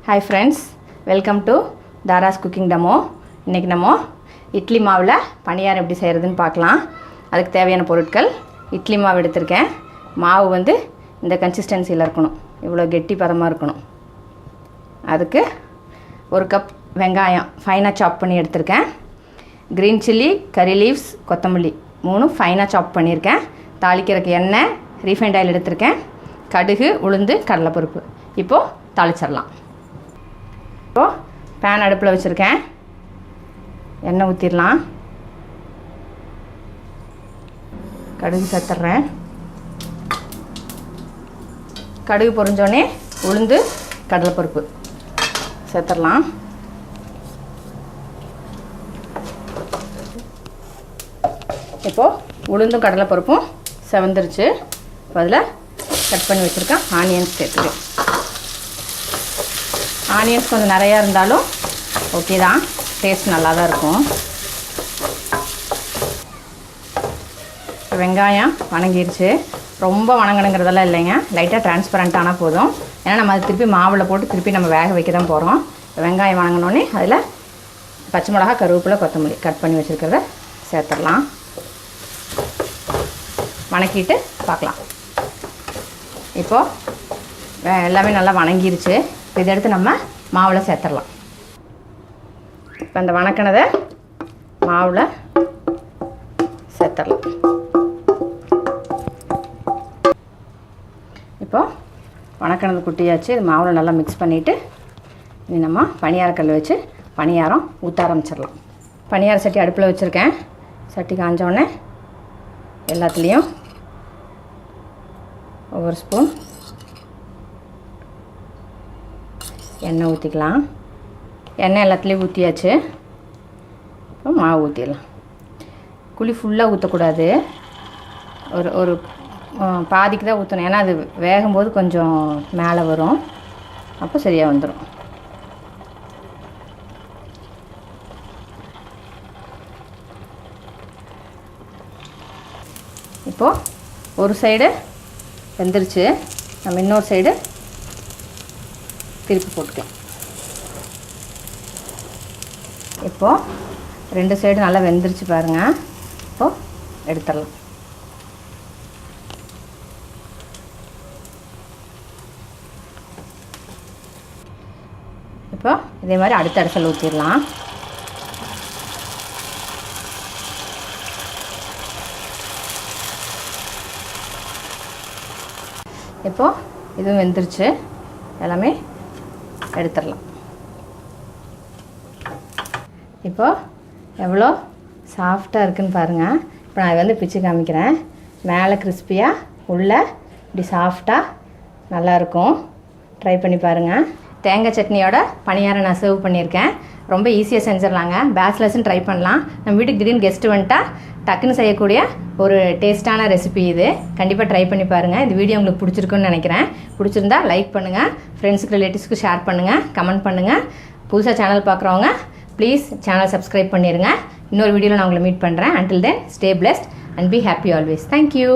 Hi friends, welcome to Dara's cooking demo. இன்னைக்கு நம்ம இட்லி மாவுல பணியாரம் எப்படி செய்யறதுன்னு பார்க்கலாம். அதுக்கு தேவையான பொருட்கள் இட்லி மாவு எடுத்துர்க்கேன். மாவு வந்து இந்த கன்சிஸ்டன்சில இருக்கணும். இவ்வளவு கெட்டி பதமா இருக்கணும். அதுக்கு 1 கப் வெங்காயம் ஃபைனா சாப் பண்ணி எடுத்துர்க்கேன். green chilli, curry leaves, கொத்தமல்லி மூணு ஃபைனா சாப் பண்ணிருக்கேன். தாளிக்கிறதுக்கு எண்ணெய், refined oil எடுத்துர்க்கேன். கடுகு, உளுந்து, கடலைப்பருப்பு. இப்போ தாளிச்சிரலாம். இப்போ pan அடுப்புல வச்சிருக்கேன். எண்ணெய் ஊத்திரலாம். கடுகு சேர்த்துறேன். கடுகு பொரிஞ்சோனே உளுந்து, கடலைப்பருப்பு சேர்த்துறலாம். இப்போ உளுந்தும் கடலைப்பருப்பும் செவந்துருச்சு. அதில் கட் பண்ணி வச்சிருக்கேன் ஆனியன்ஸ் சேர்த்துக்கிறேன். ஆனியன்ஸ் கொஞ்சம் நிறையா இருந்தாலும் ஓகே தான், டேஸ்ட் நல்லா தான் இருக்கும். வெங்காயம் வணங்கிருச்சு. ரொம்ப வணங்கணுங்கிறதெல்லாம் இல்லைங்க, லைட்டாக டிரான்ஸ்பரண்ட் ஆனால் போதும். ஏன்னா நம்ம அது திருப்பி மாவில் போட்டு திருப்பி நம்ம வேக வைக்க தான் போகிறோம். வெங்காயம் வணங்கினோடனே அதில் பச்சை மிளகா, கருவேப்பிலை, கொத்தமல்லி கட் பண்ணி வச்சுருக்கிறத சேர்த்துடலாம். வணக்கிட்டு பார்க்கலாம். இப்போது எல்லாமே நல்லா வணங்கிருச்சு. இதை எடுத்து நம்ம மாவில் சேர்த்துடலாம். இப்போ அந்த வணக்கினதை மாவில் சேர்த்துடலாம். இப்போது வணக்கினது குட்டியாச்சு. இது மாவில் நல்லா மிக்ஸ் பண்ணிவிட்டு இது நம்ம பணியாரக்கல் வச்சு பணியாரம் ஊற்ற ஆரம்பிச்சிடலாம். பணியார சட்டி அடுப்பில் வச்சுருக்கேன். சட்டி காஞ்சோடனே எல்லாத்துலேயும் ஒவ்வொரு ஸ்பூன் எண்ணெய் ஊற்றிக்கலாம். எண்ணெய் எல்லாத்துலேயும் ஊற்றியாச்சு. இப்போ மாவு ஊற்றிடலாம். குழி ஃபுல்லாக ஊற்றக்கூடாது, ஒரு பாதிக்கு தான் ஊற்றணும். ஏன்னா அது வேகும்போது கொஞ்சம் மேலே வரும், அப்போ சரியாக வந்துடும். இப்போது ஒரு சைடு வெந்துருச்சு. நம்ம இன்னொரு சைடு திருப்பி போட்டுக்கலாம். இப்போது 2 சைடு நல்லா வெந்துருச்சு பாருங்கள். இப்போது எடுத்துடலாம். இப்போ இதே மாதிரி அடுத்த அரிசல் ஊற்றிடலாம். இப்போது இதுவும் வெந்துருச்சு. எல்லாமே எடுத்துடலாம். இப்போது எவ்வளோ சாஃப்டாக இருக்குதுன்னு பாருங்கள். இப்போ நான் வந்து பிச்சு காமிக்கிறேன். மேலே கிறிஸ்பியாக, உள்ளே இப்படி சாஃப்டாக நல்லாயிருக்கும். ட்ரை பண்ணி பாருங்கள். தேங்காய் சட்னியோட பணியாரம் நான் சர்வ் பண்ணியிருக்கேன். ரொம்ப ஈஸியாக செஞ்சிடலாங்க. பேச்சுலர்ஸும் ட்ரை பண்ணலாம். நம்ம வீட்டுக்கு திடீர்னு கெஸ்ட்டு வந்துட்டா டக்குன்னு செய்யக்கூடிய ஒரு டேஸ்ட்டான ரெசிபி இது. கண்டிப்பாக ட்ரை பண்ணி பாருங்கள். இந்த வீடியோ உங்களுக்கு பிடிச்சிருக்குன்னு நினைக்கிறேன். பிடிச்சிருந்தா லைக் பண்ணுங்கள், ஃப்ரெண்ட்ஸுக்கு, ரிலேட்டிவ்ஸ்க்கு ஷேர் பண்ணுங்கள், கமெண்ட் பண்ணுங்கள். புதுசாக சேனல் பார்க்குறவங்க ப்ளீஸ் சேனல் சப்ஸ்கிரைப் பண்ணிடுங்க. இன்னொரு வீடியோவில் நான் உங்களை மீட் பண்ணுறேன். Until then, stay blessed and be happy always. Thank you.